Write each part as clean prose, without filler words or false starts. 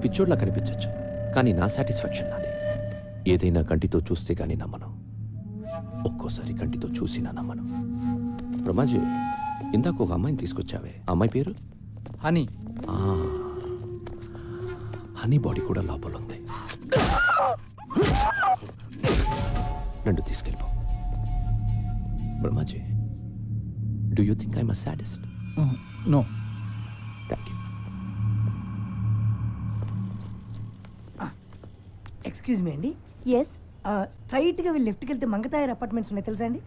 పిచ్చోడ్లా కనిపించచ్చు, కానీ నా సాటిస్ఫాక్షన్ నాది. ఏదైనా కంటితో చూస్తే గానీ నమ్మను, ఒక్కోసారి కంటితో చూసినా నమ్మను. బ్రహ్మాజీ, ఇందాక ఒక అమ్మాయిని తీసుకొచ్చావే, అమ్మాయి పేరు హనీ. హనీ బాడీ కూడా లోపల ఉంది. నన్ను తీసుకెళ్ళిపో. Brahmaji, do you think I'm a sadist? No. Thank you. Excuse me అండి. ఎస్. స్ట్రైట్గా వెళ్ళి లెఫ్ట్కి వెళ్తే మంగతాయర్ అపార్ట్మెంట్స్ ఉన్నాయి, తెలుసా అండి?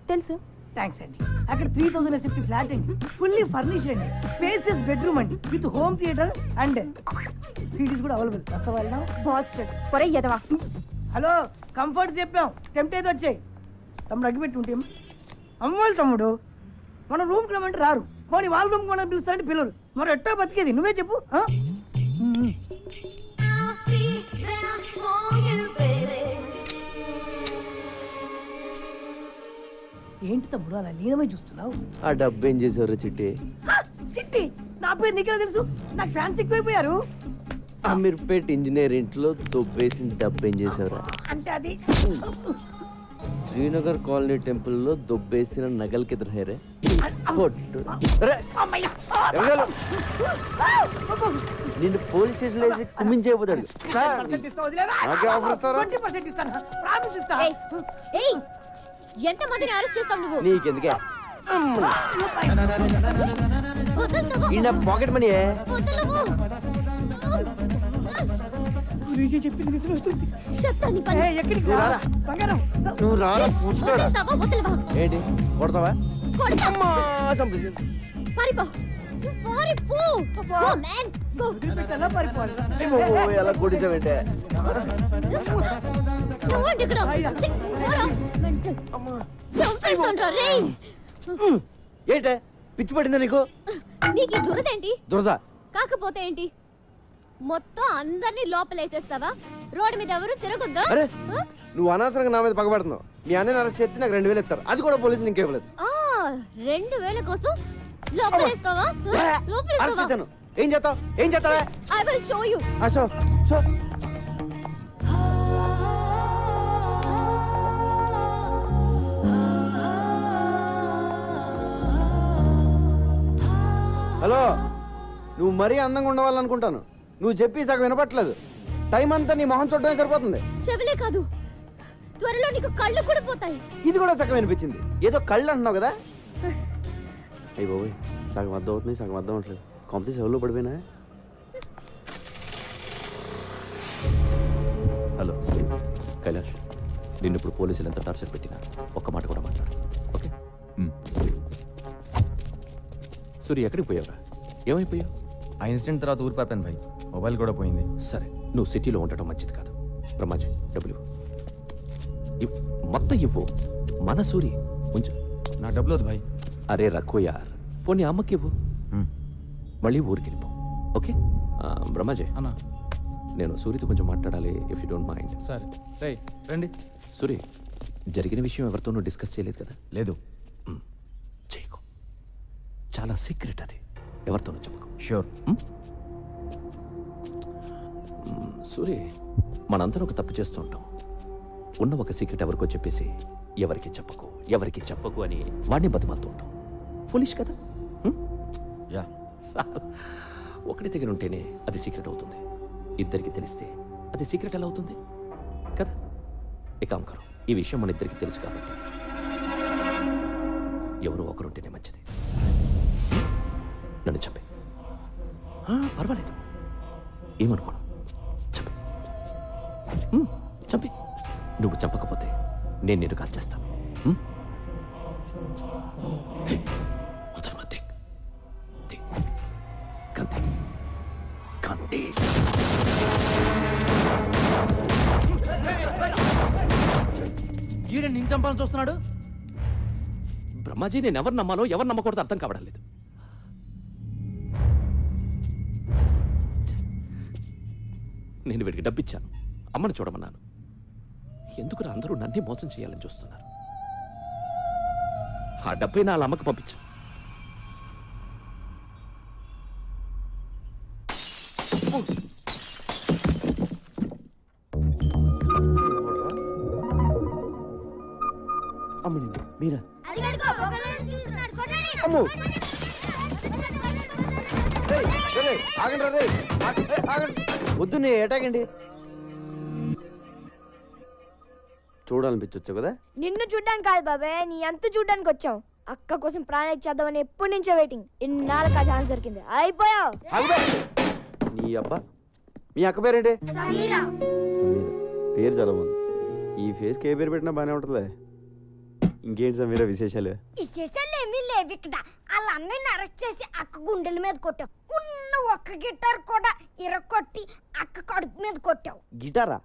తెలుసు. థ్యాంక్స్ అండి. అక్కడ 3000 SFT ఫ్లాట్ అండి, ఫుల్లీ ఫర్నిష్డ్ అండి, స్పేసియస్ బెడ్రూమ్ అండి, with home theatre and cities కూడా అవైలబుల్. వస్తా వెళ్దాం. బాస్టర్డ్ పొర ఎదవా. హలో, కంఫర్ట్ చెప్పాం, టెంప్ట్ అయితే వచ్చాయి. తమ్ముడు అగ్గిపెట్టి ఉంటే అమ్మోళ్ళు తమ్ముడు, మన రూమ్కి రమ్మంటే రారు, పోనీ వాళ్ళ రూమ్కి మనం పిలుస్తారంటే పిల్లరు. మరి ఎట్టా బతికేది నువ్వే చెప్పు. ఏంటి తమ్ముడు అలా లీనమై చూస్తున్నావు? ఆ డబ్బు ఏం చేసావురా చిట్టి? చిట్టి నా పేరు నీకెలా తెలుసు? నాకు ఫ్యాన్స్ ఎక్కువైపోయారు. అమీర్పేట్ ఇంజనీర్ ఇంట్లో దొబ్బేసిన డబ్బు ఏం చేసావురా? అంటే అది శ్రీనగర్ కాలనీ టెంపుల్లో దొబ్బేసిన నగలకి ఎదురు హేరే నిన్ను పోలీస్ స్టేషన్ వేసి కుమ్మించేపోతాడు. ఎంత మందిని అరెస్ట్ చేస్తావు నువ్వు? నీకెందుకే పాకెట్ మనీ చెప్పింది నిజం వస్తుంది. నువ్వు రారా ఏంటి కొడతావా? ఎలా కొట్టించావంటే ఏంటే పిచ్చి పడిందా నీకు? నీకు దురదేంటి? దురద కాకపోతే ఏంటి, మొత్తం అందరినీ లోపలేసేస్తావా? రోడ్డు మీద ఎవరు తిరగొద్దా? అరే నువ్వు అనవసరంగా నా మీద పగబడుతున్నావు. మీ అన్నని అరెస్ట్ చేస్తే నాకు 2000 ఇస్తారు, అది కూడా పోలీసులు ఇంకేవ్వలేదు. 2000 కోసం లోపలేస్తావా? ఏం చేస్తావు? ఏం చేస్తావా? I will show you. Show show. Hello, నువ్వు మరీ అందంగా ఉండవాలనుకుంటాను. నువ్వు చెప్పి సగం వినపట్లేదు. టైం అంతా నీ మొహం చూడటమే సరిపోతుంది. చెవులే కాదు, త్వరలో నీకు కళ్ళు కూడా పోతాయి. ఇది కూడా సగం వినిపించింది. ఏదో కళ్ళు అంటున్నావు కదా? అయ్యి బాబోయ్, సగం అర్థం అవుతుంది, సగం అర్థం అవట్లేదు. కాంపిటీ సెవెల్లో పడిపోయినా. హలో కైలాష్, నిన్ను ఇప్పుడు పోలీసులు ఎంత టార్చర్ పెట్టినా ఒక్క మాట కూడా మాట్లాడు, ఓకే? సూర్య, ఎక్కడికి పోయావురా? ఏమైపోయావు? ఆ ఇన్సిడెంట్ తర్వాత ఊరు పాపాను భాయ్, మొబైల్ కూడా పోయింది. సరే, నువ్వు సిటీలో ఉండటం మంచిది కాదు. బ్రహ్మాజీ, డబ్బులు మొత్తం ఇవ్వు. మన సూరి ఉంచు. నా డబ్బులు వద్దు భాయ్. అరే రఖో యార్, పోనీ అమ్మకి ఇవ్వు, మళ్ళీ ఊరికి వెళ్ళిపో, ఓకే? బ్రహ్మాజీ అన్నా, నేను సూరితో కొంచెం మాట్లాడాలి, ఇఫ్ యూ డోంట్ మైండ్. సరే రేయ్ రండి. సూరి, జరిగిన విషయం ఎవరితోనూ డిస్కస్ చేయలేదు కదా? లేదు. చేయకు, చాలా సీక్రెట్ అది, ఎవరితోనూ చెప్పకు. ష్యూర్. సూరి, మనందరం ఒక తప్పు చేస్తుంటాం. ఉన్న ఒక సీక్రెట్ ఎవరికో చెప్పేసి ఎవరికి చెప్పకు అని వాడిని బతిమాలుతూ ఉంటాం. ఫులిష్ కదా? యా. ఒకటి దగ్గర ఉంటేనే అది సీక్రెట్ అవుతుంది, ఇద్దరికి తెలిస్తే అది సీక్రెట్ ఎలా అవుతుంది కదా? ఇక అంకరు, ఈ విషయం మన ఇద్దరికి తెలుసు కాబట్టి ఎవరో ఒకరుంటేనే మంచిది. నన్ను చంపే, పర్వాలేదు, ఏమనుకోను, చంపే, చంపే. నువ్వు చంపకపోతే నేను నిన్ను కాల్ చేస్తాను. ఈడని నేను చంపాలని చూస్తున్నాడు. బ్రహ్మాజీ, నేను ఎవరు నమ్మాలో ఎవరు నమ్మకూడదు అర్థం కావడం లేదు. నేను వీడికి డబ్బిచ్చాను, అమ్మని చూడమన్నాను. ఎందుకు అందరూ నన్నే మోసం చేయాలని చూస్తున్నారు? ఆ డబ్బై నా అమ్మకి పంపించు. మీరా అదిగదిగో, ఒకళ్ళని చూస్తున్నాడు, కొట్టండి. అమ్మో. రేయ్, రేయ్, ఆగండి రా, రేయ్. ఆగండి. వద్దు నీ అటాకండి. చూడాలనిపించొచ్చు కదా. నిన్ను చూడ్డానికి కాదు బాబాయ్, నీ అంత చూడ్డానికి వచ్చాం. అక్క కోసం ప్రాణం ఇచ్చేద్దామని ఎప్పటి నుంచో వెయిటింగ్. ఇన్నాళ్ళకి ఆ ఛాన్స్ దొరికింది. అయిపోయావు. ఆగుబే. నీ అబ్బా, మీ అక్క పేరేంటి? సమీరా. సమీర. పేరు చాలా బాగుంది. ఈ ఫేస్కి ఏ పేరు పెట్టినా బాగానే ఉంటుందిలే. ఇంకేంటి సమీర విశేషాలు? విశేషాలు ఏమీ లేవు ఇక్కడ. వాళ్ళ అన్నయ్యని అరెస్ట్ చేసి అక్క గుండెల మీద కొట్టావు. ఉన్న ఒక్క గిటార్ కూడా ఇరగొట్టి అక్క కడుపు మీద కొట్టావు. గిటారా?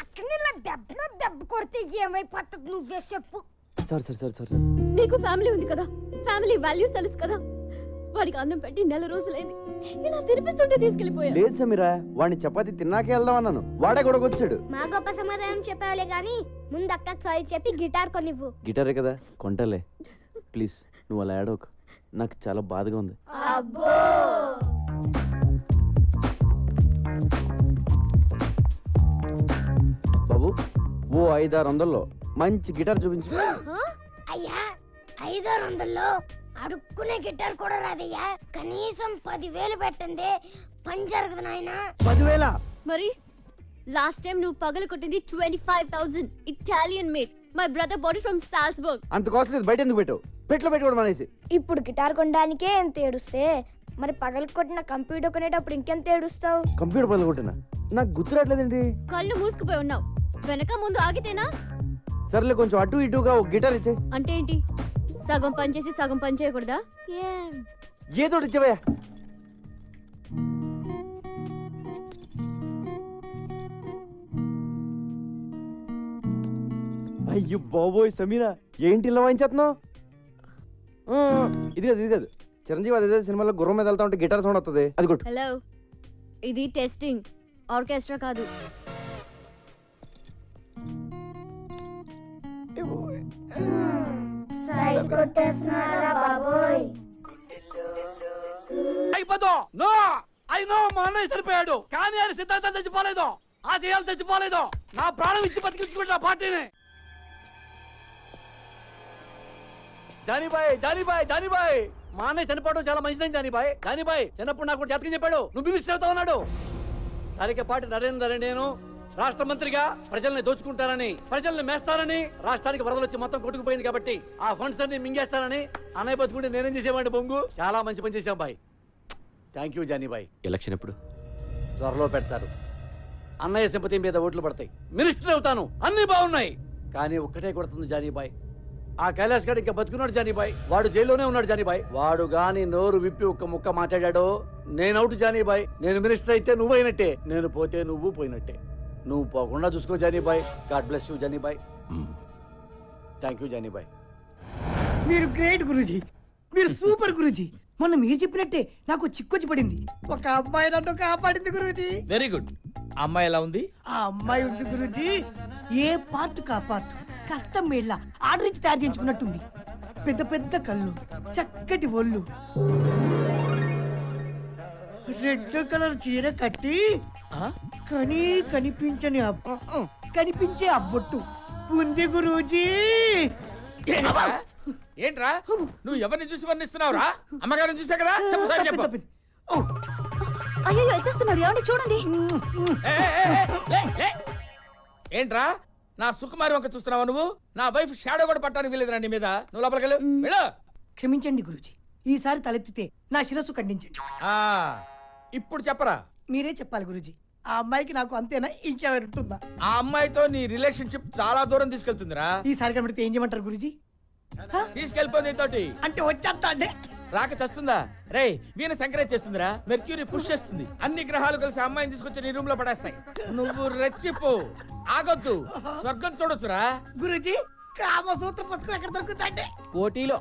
అక్కని ఇలా దెబ్బ కొడితే ఏమైపోతుంది నువ్వే చెప్పు. సార్ సార్ సార్ సార్ నీకు ఫ్యామిలీ ఉంది కదా, ఫ్యామిలీ వాల్యూస్ తెలుసు కదా. వాడికి అన్నం పెట్టి 4 రోజులైంది, ఇలా తినిపిస్తుంటే తీసుకెళ్లిపోయా. లేదు సమీరా, వాడిని చపాతి తిన్నాకే వెళ్దాం అన్నాను. వాడే కూడా వచ్చాడు. మా గొప్ప సమాధానం చెప్పావులే గాని ముందు అక్కకి సారీ చెప్పి గిటార్ కొనివ్వు. గిటారే కదా, కొంటలే. ప్లీజ్ నువ్వు అలా ఏడవకు, నాకు చాలా బాధగా ఉంది. బాబు, ఓ 500-600 మంచి గిటార్ చూపించు. అయ్యా 500లో అడుక్కునే గిటార్ కూడా రాదయ్యా. కనీసం 10,000 పెట్టండి, పని జరగదు నాయనా. 10,000? మరి లాస్ట్ టైం నువ్వు పగలు కొట్టింది 25,000 Italian made. My brother body from Salzburg. అంత కాస్ట్ లేదు, బయట ఎందుకు పెట్టావు? పెట్లో పెట్టుకోవడం అనేసి. ఇప్పుడు గిటార్ కొనడానికే ఎంత ఏడుస్తే మరి పగలు కొట్టిన కంప్యూటర్ కొనేటప్పుడు ఇంకెంత ఏడుస్తావు? కంప్యూటర్ పనులు కొట్టినా నాకు గుర్తురాట్లేదండి. కళ్ళు మూసుకుపోయి ఉన్నావు, వెనక ముందు ఆగితేనా? సర్లే, కొంచెం అటు ఇటుగా ఒక గిటార్ ఇచ్చే. అంటే ఏంటి, సగం పని చేసి సగం పని చేయకూడదా? ఏదో ఇచ్చేవయ్యా. అయ్యో బాబోయ్ సమీరా, ఏంటి ఇలా వాయించేస్తున్నావు? ఇది కాదు, ఇది కాదు. చిరంజీవి అదే సినిమాలో గుర్రం మీద వెళ్తా ఉంటే గిటార్ సౌండ్ వస్తుంది, అది కొట్టు. హలో, ఇది టెస్టింగ్, ఆర్కెస్ట్రా కాదు. అయిపోదు. నో, ఐ నో, మా అన్నయ్య చనిపోయాడు, కానీ ఆయన సిద్ధాంతం చచ్చిపోలేదు, ఆశయాలు చచ్చిపోలేదు. నా ప్రాణం ఇచ్చి బతికించుకుంటా పార్టీని. జానీబాయ్, జానీబాయ్, జానీబాయ్, మా అన్నయ్య చనిపోవడం చాలా మంచిదని జానీబాయ్. జానీబాయ్ చిన్నప్పుడు నాకు కూడా జాతకం చెప్పాడు, నువ్వు మినిస్టర్ అవుతా ఉన్నాడు. తరికపాటి నరేందర్ నేను రాష్ట్ర మంత్రిగా ప్రజల్ని దోచుకుంటానని, ప్రజల్ని మేస్తానని, రాష్ట్రానికి వరదలు వచ్చి మొత్తం కొట్టుకుపోయింది కాబట్టి ఆ ఫండ్స్ అన్ని మింగేస్తానని అన్నయ్య బతుకుంటే నేనేం చేసేవాడిని బొంగు. చాలా మంచి పని చేశాం బాయ్. థ్యాంక్ యూ జానీబాయ్. ఎలక్షన్ ఎప్పుడు? త్వరలో పెడతారు. అన్నయ్య సింపతి మీద ఓట్లు పడతాయి, మినిస్టర్ అవుతాను, అన్ని బాగున్నాయి. కానీ ఒక్కటే కొడుతుంది జానీబాయ్, ఆ కైలాస్ గడ్ ఇంకా బతుకున్నాడు జానీబాయ్. వాడు జైల్లోనే ఉన్నాడు జానీబాయ్. వాడు గాని నోరు విప్పి ఒక్క ముక్క మాట్లాడాడో నేను అవుట్ జానీబాయ్. నేను మినిస్టర్ అయితే నువ్వు అయినట్టే, నేను పోతే నువ్వు పోయినట్టే. నువ్వు పోకుండా చూసుకో Jani Bhai. God bless you Jani Bhai. Thank you Jani Bhai. మీరు గ్రేట్ గురూజీ, మీరు సూపర్ గురూజీ. మొన్న మీరు చెప్పినట్టే నాకు చిక్కొచ్చి పడింది. ఒక అమ్మాయి నన్ను కాపాడింది గురూజీ. Very good. అమ్మాయి ఎలా ఉంది? ఆ అమ్మాయి ఉంది గురూజీ, ఏ పార్ట్ కా పార్ట్ కష్టం మేళ్ళ ఆర్డర్ ఇచ్చి తయారు చేయించుకున్నట్టుంది. పెద్ద పెద్ద కళ్ళు, చక్కటి ఒళ్ళు, రెడ్ కలర్ చీర కట్టి కనిపించే అబ్బొట్టు ఉంది గురూజీ. ఏంట్రా నువ్వు ఎవరిని చూసి వర్ణిస్తున్నావురా? అమ్మగారిని చూసా కదా, చెప్పు సార్, చెప్పు. అయ్యో ఎత్తేస్తున్నాడు, ఏమండి చూడండి. ఏ, ఏ, ఏ, లే, లే. ఏంట్రా నా సుకుమారి వంక చూస్తున్నావా నువ్వు? నా వైఫ్ షాడో కూడా పట్టడానికి వెళ్ళేదిరా నీ మీద. నువ్వు లోపలికి వెళ్ళు. క్షమించండి గురూజీ, ఈసారి తలెత్తితే నా శిరస్సు ఖండించండి. ఆ, ఇప్పుడు చెప్పరా. మీరే చెప్పాలి గురూజీ, ఆ అమ్మాయికి నాకు అంతేనా ఇంకేమైనా ఉంటుందా? ఆ అమ్మాయితో నీ రిలేషన్షిప్ చాలా దూరం తీసుకెళ్తుందిరా. ఈసారి కనబడితే ఏం చేయమంటారు గురూజీ? తీసుకెళ్ళిపో నీతోటి. అంటే వచ్చేస్తా అండి. రాక చస్తుందా? రే వీనస్ ఎంకరేజ్ చేస్తుందిరా, మెర్క్యూరీ పుష్ చేస్తుంది. అన్ని గ్రహాలు కలిసి అమ్మాయిని తీసుకొచ్చి నీ రూమ్ లో పడేస్తాయి. నువ్వు రెచ్చిపో, ఆగొద్దు, స్వర్గం చూడొచ్చురా. గురూజీ, కామసూత్ర పుస్తకం ఎక్కడ దొరుకుతాండి? పోటీలో.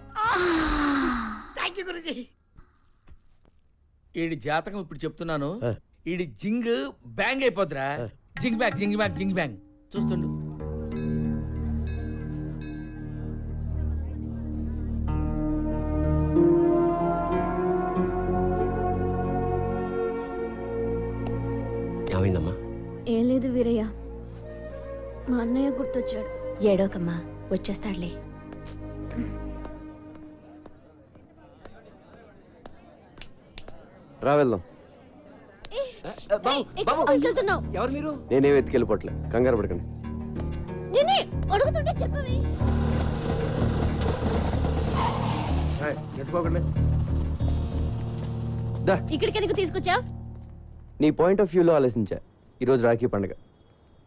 Thank you Guruji. ఈడి జాతకం ఇప్పుడు చెప్తున్నాను, ఈడి జింగ్ బ్యాంగ్ అయిపోద్దిరా. జింగ్ బ్యాంగ్, జింగ్ బ్యాంగ్, జింగ్ బ్యాంగ్. చూస్తుండు. ఏమైందమ్మా? ఏం లేదు వీరయ్య, మా అన్నయ్య గుర్తొచ్చాడు. ఏడోకమ్మా, వచ్చేస్తాడులే. రా వెళ్దాం. వెళ్తున్నావు? ఎవరు మీరు? నేనే వెతికెళ్ళిపోవట్లే, కంగారు పడకండి. నేనే అడుగుతుంటే చెప్పవే. నెట్టుకోకండి. దా, ఇక్కడికి ఎందుకు తీసుకొచ్చా? నీ పాయింట్ ఆఫ్ వ్యూలో ఆలోచించా. ఈరోజు రాఖీ పండుగ.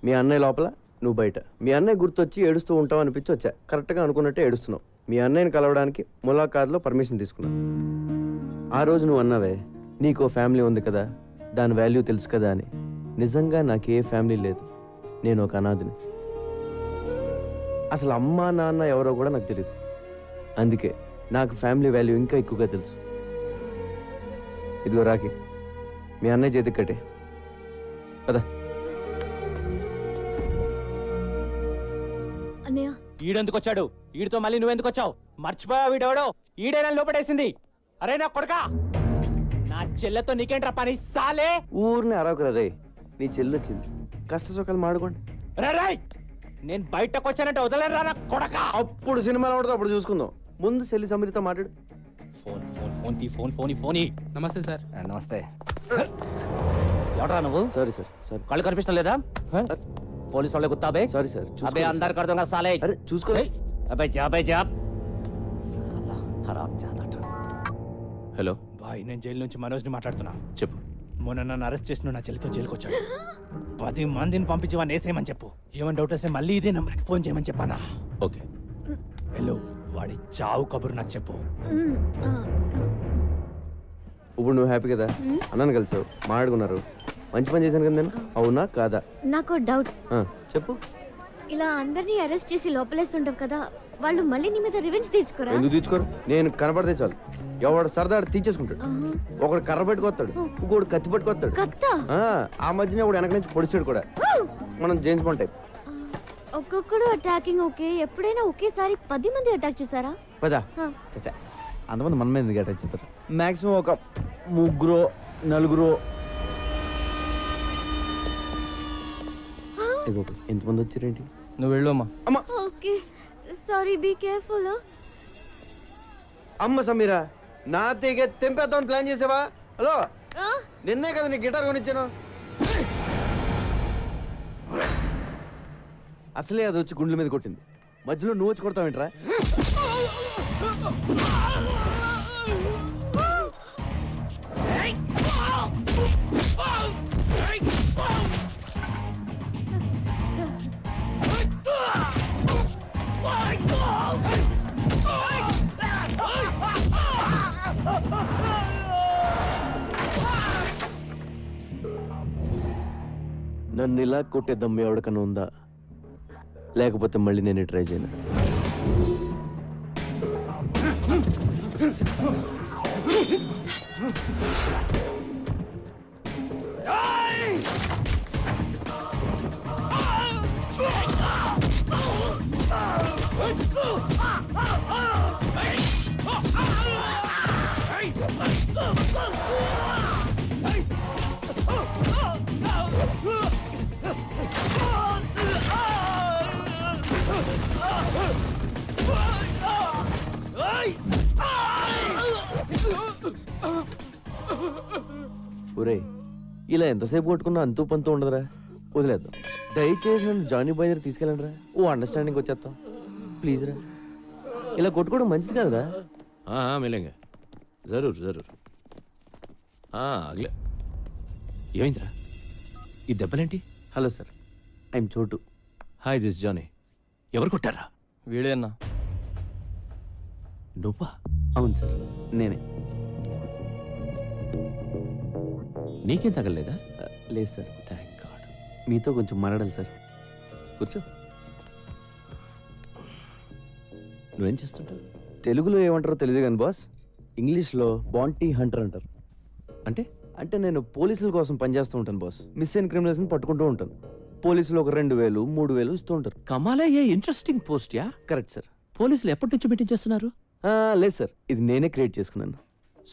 మీ అన్నయ్య లోపల, నువ్వు బయట. మీ అన్నయ్య గుర్తొచ్చి ఏడుస్తూ ఉంటావు అనిపించి వచ్చా. కరెక్ట్గా అనుకున్నట్టే ఏడుస్తున్నావు. మీ అన్నయ్యని కలవడానికి ములాఖాత్లో పర్మిషన్ తీసుకున్నావు. ఆ రోజు నువ్వు అన్నావే, నీకో ఫ్యామిలీ ఉంది కదా, దాని వాల్యూ తెలుసు కదా అని. నిజంగా నాకే ఫ్యామిలీ లేదు, నేను ఒక అనాథిని. అసలు అమ్మా నాన్న ఎవరో కూడా నాకు తెలియదు. అందుకే నాకు ఫ్యామిలీ వాల్యూ ఇంకా ఎక్కువగా తెలుసు. ఇదిగో రాఖీ, మీ అన్నయ్య చేతికి కట్టే పద. అన్నయ్య, ఈడెందుకు వచ్చాడు? ఈడితో మళ్ళీ నువ్వెందుకు వచ్చావు? మర్చిపోయావు వీడెవడో? ఈడైనా లోపడేసింది. అరే నా కొడకా, నా చెల్లెతో నీకేంట్రా పని సాలే? ఊరిని అరవకురా రే, నీ చెల్లి వచ్చింది, కష్ట సుఖాలు మాడుకోండి. రేయ్, నేను బయటకు వచ్చానంటే వదలరా నా కొడకా. అప్పుడు సినిమాలో ఉంటుంది, అప్పుడు చూసుకుందాం. ముందు చెల్లి సమీరితో మాట్లాడు. ఫోన్ ఫోన్ ఫోన్ తీ, ఫోన్ ఫోన్ ఫోన్. నమస్తే సార్. నమస్తే. ఎవడరా నువ్వు? Sorry sir, sorry. కళ్ళు కనిపించడం లేదా? పోలీసు వాళ్ళే గుత్తాబే. సారీ సార్, అబే అందరు కడతాం సాలే. అరే చూసుకో. అబే జాబే జాబ్. సాలా హరామ్ జాదట. హలో, బాయ్, నేను జైలు నుంచి మనోజ్ని మాట్లాడుతున్నా. చెప్పు. మొన్న నన్ను అరెస్ట్ చేసిన నా చెల్లితో జైలుకి వచ్చాడు. 10 మందిని పంపించి వాడిని వేసేయమని చెప్పు. ఏమని డౌట్ వస్తే మళ్ళీ ఇదే నెంబర్కి ఫోన్ చేయమని చెప్పానా? ఓకే. హలో, వాడి చావు కబురు నాకు చెప్పు. ఇప్పుడు నువ్వు హ్యాపీ కదా? అన్నాను కలిసావు, మాట్లాడుకున్నారు, మంచి పని చేశాను కదా నేను. అవునా కాదా? నాకు డౌట్. చెప్పు. ఇలా అందరినీ అరెస్ట్ చేసి లోపలేస్తుంటాం కదా, వాళ్ళు మళ్ళీ నీ మీద రివెంజ్ తీర్చుకోరా? ఎందుకు తీర్చుకోరు? నేను కనపడితే చాలు, ఎవడు సరదాడు తీర్చేసుకుంటాడు. ఒకడు కర్ర పెట్టుకొస్తాడు, ఇంకోడు కత్తి పట్టుకొస్తాడు. కత్తా? ఆ మధ్యన ఒకడు వెనక నుంచి పొడిచాడు కూడా. మనం జేమ్స్ బాండ్ టైప్. ఒక్కొక్కడు అటాకింగ్ ఓకే, ఎప్పుడైనా ఒకేసారి 10 మంది అటాక్ చేశారా? పదా చచ్చా, అంతమంది మన మీద ఎందుకు అటాక్ చేస్తారు? మాక్సిమం ఒక 3 4. ఎంతమంది వచ్చారేంటి? నువ్వు వెళ్ళమ్మా. అమ్మ, ఓకే సారీ, బీ కేర్ఫుల్. అమ్మ సమీరా, నా తెగే తెంపేద్దామని ప్లాన్ చేసావా? హలో, నిన్నే కదా నీ గిటార్ కొనిచ్చాను. అసలే అది వచ్చి గుండెల మీద కొట్టింది, మధ్యలో నువ్వు వచ్చి కొడతావేంట్రా? నన్ను ఇలా కొట్టే దమ్ము ఎవరికన్నా ఉందా? లేకపోతే మళ్ళీ నేను ట్రై చేయను. ఒరే, ఇలా ఎంతసేపు కొట్టుకున్నా అంతూ పంతూ ఉండదురా, వదిలేద్దాం. దయచేసి నన్ను జానీ బాయ్ దగ్గర తీసుకెళ్ళండి రా, ఓ అండర్స్టాండింగ్ వచ్చేస్తాం ప్లీజ్ రా. ఇలా కొట్టుకోవడం మంచిది కాదురా. మిలేంగా, జరూర్ జరూర్. అగలే. ఏమైందిరా? ఈ దెబ్బలేంటి? Hello sir, I am Chotu. Hi, this Johnny. ఎవరు కొట్టారా? వీడే అన్నా. నువ్వా? అవును సార్, నేనే. నీకేం తగలలేదా? లేదు సార్. Thank God. మీతో కొంచెం మాట్లాడాలి సార్. కూర్చో. నువ్వేం చేస్తుంటావు? తెలుగులో ఏమంటారో తెలియదు కానీ బాస్, ఇంగ్లీష్లో బాంటీ హంటర్ అంటారు. అంటే అంటే నేను పోలీసుల కోసం పనిచేస్తూ ఉంటాను బాస్. మిస్ అయిన క్రిమినల్స్ని పట్టుకుంటూ ఉంటాను. పోలీసులు ఒక 2000 3000 ఇస్తూ ఉంటారు. కమాలే, a interesting post yeah. Correct sir. పోలీసులు ఎప్పటి నుంచి మీటింగ్ చేస్తున్నారు? లేదు సార్, ఇది నేనే క్రియేట్ చేసుకున్నాను.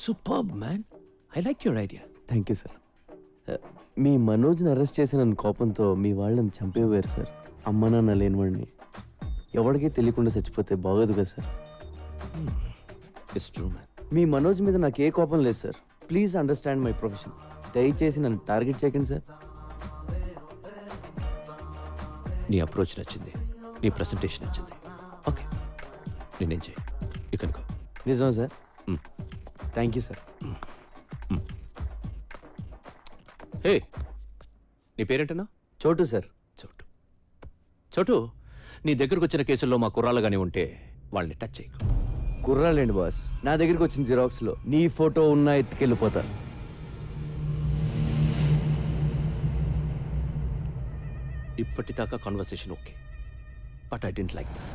Superb man, I like your idea. Thank you sir. మీ మనోజ్ని అరెస్ట్ చేసిన కోపంతో మీ వాళ్ళని చంపేవారు సార్. అమ్మ నాన్న లేనివాడిని ఎవరికీ తెలియకుండా చచ్చిపోతే బాగోదు కదా సార్. It's true man. మీ మనోజ్ మీద నాకు ఏ కోపం లేదు sir. Please understand my profession. దయచేసి నన్ను టార్గెట్ చేయకండి సార్. నీ అప్రోచ్ నచ్చింది, నీ ప్రెసెంటేషన్ నచ్చింది. ఓకే, నేనేం చేయి ఇక్కడ. నిజమా sir? Thank you sir. Hey, నీ పేరేంటన్నా? చోటు సార్. చోటు. చోటు, నీ దగ్గరకు వచ్చిన కేసుల్లో మా కుర్రాళ్ళు కానీ ఉంటే వాళ్ళని టచ్ చేయకు. కుర్రాలేండి బాస్, నా దగ్గరికి వచ్చిన జిరాక్స్లో నీ ఫోటో ఉన్నా ఎత్తుకెళ్ళిపోతారు. ఇప్పటిదాకా conversation okay, but I don't like this.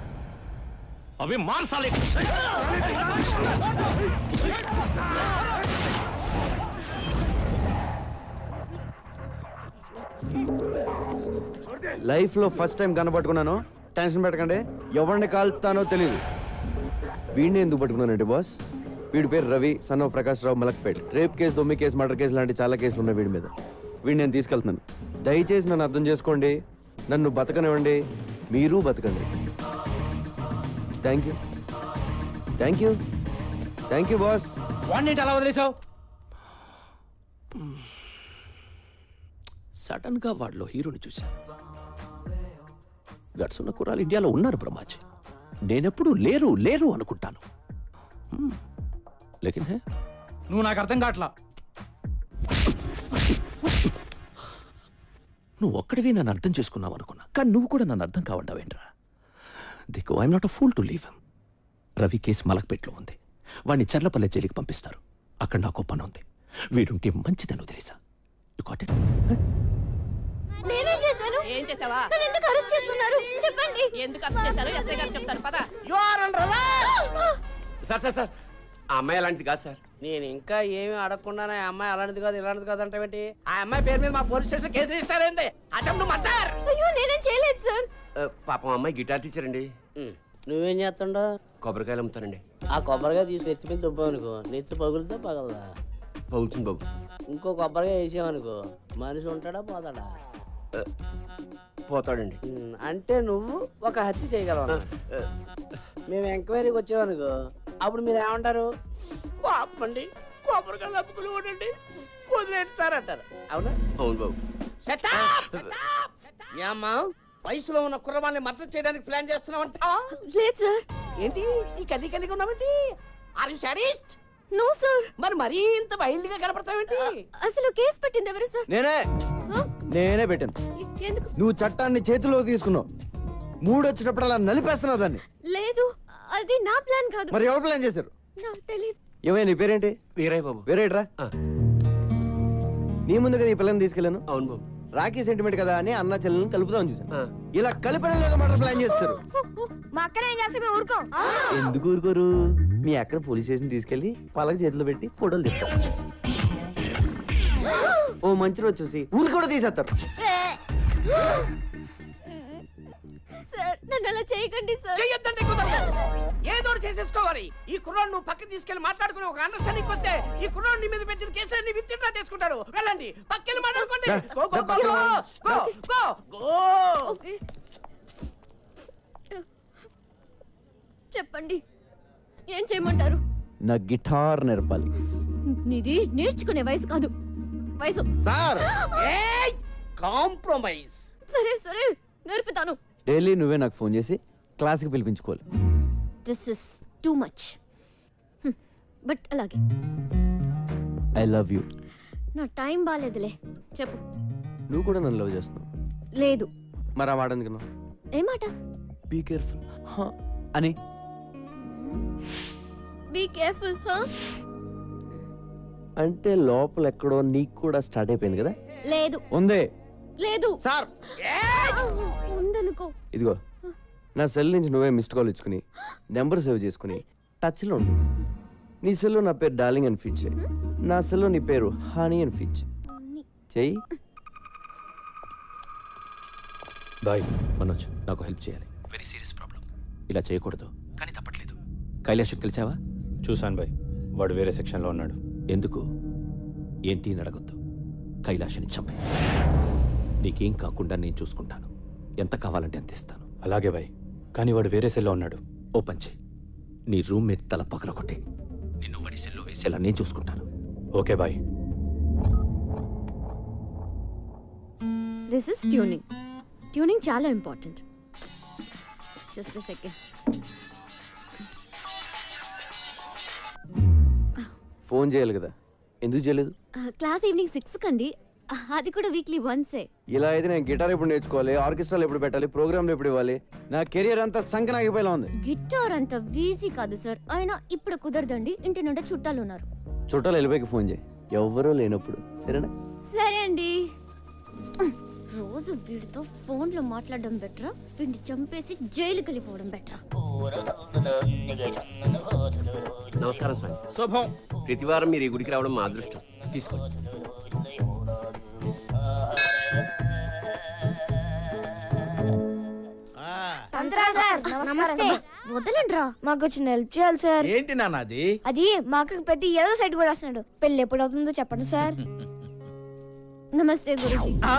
అవి మార్చాలి. లైఫ్లో ఫస్ట్ టైం కనపట్టుకున్నాను. టెన్షన్ పెట్టకండి, ఎవరిని కాల్తానో తెలియదు. వీడిని ఎందుకు పట్టుకున్నానంటే బాస్, వీడి పేరు Ravi, son of Prakash Rao, Malakpet. Rape case, దొమ్మి కేసు, మర్డర్ కేసు లాంటి చాలా కేసులు ఉన్నాయి వీడి మీద. వీడిని నేను తీసుకెళ్తున్నాను. దయచేసి నన్ను అర్థం చేసుకోండి, నన్ను బతకనివ్వండి, మీరు బతకండి. Thank you, thank you, thank you boss. వాడిని అలా వదిలేసావు? సడన్ గా వాడిలో హీరోని చూశాను. గట్స్ ఉన్న కుర్రాలు ఇండియాలో ఉన్నారు బ్రహ్మాజీ. నేనెప్పుడు లేరు లేరు అనుకుంటాను. లేకిన్ హే, నువ్వు నాకు అర్థం కావట్లా. నువ్వు ఒక్కడివి నన్ను అర్థం చేసుకున్నావు అనుకున్నా, కానీ నువ్వు కూడా నన్ను అర్థం కావడ్డావేంట్రా? దిక్కు I'm not a fool to leave him. Ravi case మలక్పేట్లో ఉంది. వాడిని చర్లపల్లె జైలుకి పంపిస్తారు. అక్కడ నాకు పని ఉంది. వీడుంటే మంచిదని వదిలేసా. You got it? నేనేం చేశాను? ఏం చేసావా? నన్ను ఎందుకు అరెస్ట్ చేస్తున్నారు? చెప్పండి. ఎందుకు అరెస్ట్ చేశారు? ఎస్ఐ గారు చెప్తారు పద. You are under arrest. Sir ఆ అమ్మాయి అలాంటిది కాదు సార్. నేను ఇంకా ఏమీ అడగకుండానే ఆ అమ్మాయి అలాంటిది కాదు ఇలాంటిది కాదు అంటే ఆ అమ్మాయి పేరు మీద మా పోలీస్ స్టేషన్ కేసు ఇస్తారేంటి? Attempt murder. అయ్యో నేనేం చేయలేదు సార్. పాపం అమ్మాయి గిటార్ టీచర్ అండి. నువ్వేం చేస్తుండో? కొబ్బరికాయలు అమ్ముతానండి. ఆ కొబ్బరిగా తీసి నెత్తిపోయి దుబ్బావనుకో, నెత్తి పగులుతో పగలదా? పగులుతుంది బాబు. ఇంకో కొబ్బరిగా వేసావనుకో, మనిషి ఉంటాడా పోతాడా? పోతాడండి. అంటే నువ్వు ఒక హత్య చేయగలవు. మేము ఎంక్వైరీకి వచ్చామనుకో, అప్పుడు మీరు ఏమంటారు? పాపండి, కొబ్బరికాయలు అప్పుకులు ఉండండి, వదిలేస్తారంటారు. అవునా? అవును బాబు. ఏమ్మా, వయసులో ఉన్న కుర్రవాళ్ళని మర్డర్ చేయడానికి ప్లాన్ చేస్తున్నావంటావా? లేదు సార్. ఏంటి ఈ కల్లి కలిగి ఉన్నావేంటి? Are you sadist? No sir. మరి మరీ ఇంత వైల్డ్ గా కనపడతావేంటి? అసలు కేసు పెట్టింది ఎవరు సార్? నేనే పెట్టాను. ఎందుకు? నువ్వు చట్టాన్ని చేతిలో తీసుకున్నావు. మూడు వచ్చేటప్పుడు అలా నలిపేస్తున్నావు దాన్ని. లేదు, అది నా ప్లాన్ కాదు. మరి ఎవరు ప్లాన్ చేశారు? నాకు తెలియదు. ఏమైనా నీ పేరేంటి? వీరయ్య బాబు. వేరేట్రా? నీ ముందు కదా ఈ పిల్లని తీసుకెళ్ళాను. అవును బాబు. రాఖీ సెంటిమెంట్ కదా అని అన్న చెల్లెలను కలుపుదామని చూసాను. ఇలా కలిపడం లేదా మాట ప్లాన్ చేస్తారు. మా అక్కనే చేస్తే మేము ఊరుకోం. ఎందుకు ఊరుకోరు? మీ అక్కడ పోలీస్ స్టేషన్ తీసుకెళ్లి పలక చేతిలో పెట్టి ఫోటోలు తీస్తారు. ఓ మంచి రోజు చూసి ఊరు కూడా తీసేస్తారు. సార్ నన్ను అలా చేయకండి సార్. చెయ్యొద్దంటే కుదరదు. ఏదో చేసేసుకోవాలి. ఈ కుర్రాడు నువ్వు పక్కకి తీసుకెళ్లి మాట్లాడుకుని ఒక అండర్స్టాండింగ్ వస్తే ఈ కుర్రాడు నీ మీద పెట్టిన కేసులన్నీ విత్డ్రా చేసుకుంటాడు. వెళ్ళండి, పక్కకి మాట్లాడుకోండి. Go go go go go go. Okay, చెప్పండి, ఏం చేయమంటారు? నా గిటార్ నేర్పాలి. నీది నేర్చుకునే వయసు కాదు, వయసు. Sir compromise. సరే సరే, నేర్పుతాను. డైలీ నువ్వే నాకు ఫోన్ చేసి క్లాస్కి పిలిపించుకోవాలి. This is too much, but అలాగే. I love you. నా టైం బాగాలేదులే, చెప్పు. నువ్వు కూడా నన్ను లవ్ చేస్తున్నావు. లేదు. మరి ఆ మాట ఎందుకు? ఏమాట? బీ కేర్ఫుల్ అని. బీ కేర్ఫుల్ అంటే లోపల ఎక్కడో నీకు కూడా స్టార్ట్ అయిపోయింది కదా? లేదు. ఉందే. లేదు సార్. ఉందనుకో. ఇదిగో నా సెల్ నుంచి నువ్వే మిస్డ్ కాల్ ఇచ్చుకుని నెంబర్ సేవ్ చేసుకుని టచ్లో ఉండు. నీ సెల్లో నా పేరు డార్లింగ్ అని ఫీచ్ చేయి, నా సెల్లో నీ పేరు హనీ అని ఫీచ్ చెయ్యి. బాయ్ మనోజ్, నాకు హెల్ప్ చేయాలి. Very serious problem. ఇలా చేయకూడదు, కానీ తప్పట్లేదు. కైలాష్ కలిసావా? చూశాను బాయ్, వాడు వేరే సెక్షన్లో ఉన్నాడు. ఎందుకు? ఏంటి అని అడగొద్దు. కైలాష్ని చంపే. నీకేం కాకుండా నేను చూసుకుంటాను. ఎంత కావాలంటే ఎంత ఇస్తాను. అలాగే బాయ్, కానీ వాడు వేరే సెల్లో ఉన్నాడు. ఓపెన్ చేయి. నీ రూమ్మేట్ తల పగలగొట్టి నిన్ను వాడి సెల్లో వేసేలా నేను చూసుకుంటాను. ఓకే బాయ్. This is tuning. ట్యూనింగ్ చాలా ఇంపార్టెంట్. Just second. ఫోన్ చేయాలి కదా, ఎందుకు చేయలేదు? క్లాస్ ఈవినింగ్ 6 కండి. అది కూడా వీక్లీ వన్సే. ఇలా అయితే నేను గిటార్ ఎప్పుడు నేర్చుకోవాలి, ఆర్కెస్ట్రాలు ఎప్పుడు పెట్టాలి, ప్రోగ్రాంలు ఎప్పుడు ఇవ్వాలి? నా కెరియర్ అంతా సంకనాగిపోయేలా ఉంది. గిటార్ అంత ఈజీ కాదు సార్. అయినా ఇప్పుడు కుదరదండి, ఇంటి నుండి చుట్టాలు ఉన్నారు. చుట్టాలు వెళ్ళిపోయి ఫోన్ చేయి, ఎవరూ లేనప్పుడు. సరేనా? సరే అండి. రోజు వీడితో ఫోన్లో మాట్లాడడం బెటరా, వీడిని చంపేసి జైలుకి వెళ్ళిపోవడం బెటరా? నమస్కారం స్వామి. శుభం. ప్రతి వారం మీరు ఈ గుడికి రావడం మా అదృష్టం. తీసుకోండి. తంత్రా సార్ నమస్తే. వదలండ్రా. మాకు చిన్న హెల్ప్ చేయాలి సార్. ఏంటి నాన్న అది? అది మా అక్కకి పెద్ద ఏదో సైట్ కూడా వస్తున్నాడు. పెళ్ళి ఎప్పుడు అవుతుందో చెప్పండి సార్. నమస్తే గురుజీ. ఆ?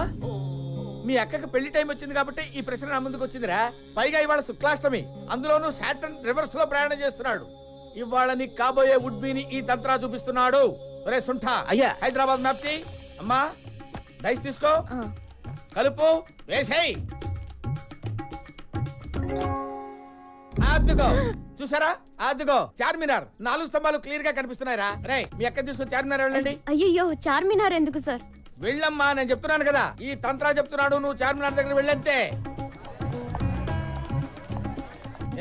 మీ అక్కకి పెళ్లి టైం వచ్చింది కాబట్టి ఈ ప్రశ్న నా ముందుకు వచ్చిందిరా. పైగా ఇవాళ శుక్లాష్టమి, అందులోనూ సాటర్న్ రివర్స్ లో ప్రయాణం చేస్తున్నాడు. ఇవాళ నీకు కాబోయే వుడ్బీని ఈ తంత్రా చూపిస్తున్నాడు. ఒరే సుంఠ, అయ్యా. హైదరాబాద్ మ్యాప్ చేయి. అమ్మా డైస్ తీసుకో, కలుపు, వేసేయ్. అద్దుగో, చూసారా? అద్దుగో చార్మినార్ 4 స్తంభాలు క్లియర్ గా కనిపిస్తున్నాయిరా. రే మీ అక్క తీసుకొని చార్మినార్ వెళ్ళండి. అయ్యయ్యో, చార్మినార్ ఎందుకు సార్? వెళ్ళమ్మా, నేను చెప్తున్నాను కదా. ఈ తంత్రా చెప్తున్నాడు, నువ్వు చార్మినార్ దగ్గర వెళ్ళంతే.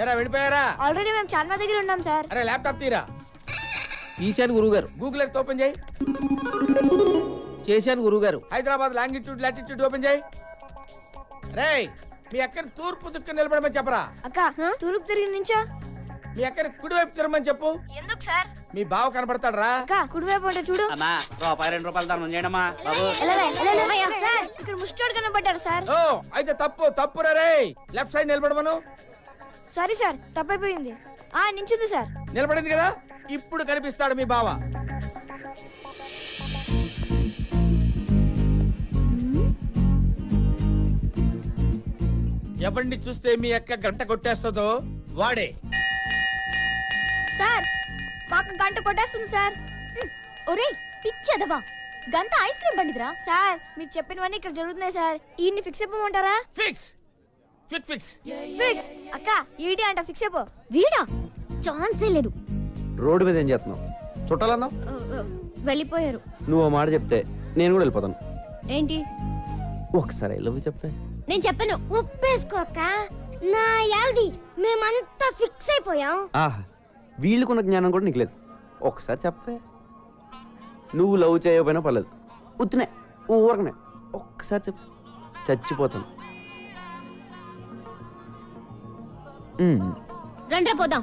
ఏరా వెళ్ళిపోయారా? ఆల్రెడీ మేము చార్మినార్ దగ్గర ఉన్నాం సార్. అరే ల్యాప్టాప్ తీరా. తీశాను గురువుగారు. గూగుల్ ఎర్త్ ఓపెన్ చేయి. చేశాను గురువుగారు. హైదరాబాద్ లాంగిట్యూడ్ లాటిట్యూడ్ ఓపెన్ చేయి. రేయ్ మీ అక్కని తూర్పు దిక్కు నిలబడమని చెప్పరా. అక్క తూర్పు తిరిగి నుంచా? మీ అక్కని కుడివైపు తిరగమని చెప్పు. ఎందుకు సార్? మీ బావ కనబడతాడు రా. అక్క కుడివైపు అంటే చూడు. అమ్మా ₹2 ధర్మం చేయడమ్మా బాబు. సార్ ఇక్కడ ముష్టోడు కనబడ్డారు సార్. ఓ అయితే తప్పు రే. లెఫ్ట్ సైడ్ నిలబడమను. సారీ సార్, తప్పైపోయింది. నించుంది సార్. నిలబడింది కదా, ఇప్పుడు కనిపిస్తాడు మీ బావ. ఎవరిని చూస్తే మీ అక్క గంట కొట్టేస్తుందో వాడే. సార్ మాకు గంట కొట్టేస్తుంది సార్. ఒరే పిచ్చదవా, గంట ఐస్ క్రీమ్ బండిదిరా. సార్ మీరు చెప్పినవన్నీ ఇక్కడ జరుగుతున్నాయి సార్. ఈయన్ని ఫిక్స్ అయిపోమంటారా? Fix fix fix fix. అక్క ఈడి అంట ఫిక్స్ అయిపో. వీడా? ఛాన్సే లేదు. రోడ్డు మీద ఏం చేస్తున్నావు? చుట్టాలన్నావు, వెళ్ళిపోయారు. నువ్వు ఆ మాట చెప్తే నేను కూడా వెళ్ళిపోతాను. ఏంటి? ఒకసారి లవ్ చెప్పే. నేను చెప్పను. ఒప్పేసుకోక నా యాల్ది మేమంతా ఫిక్స్ అయిపోయాం. ఆహా, వీళ్ళకున్న జ్ఞానం కూడా నీకు లేదు. ఒకసారి చెప్పే. నువ్వు లవ్ చేయకపోయినా పర్లేదు, ఉత్తినే ఊరకనే ఒక్కసారి చెప్పు, చచ్చిపోతాను. రండ్రా పోదాం.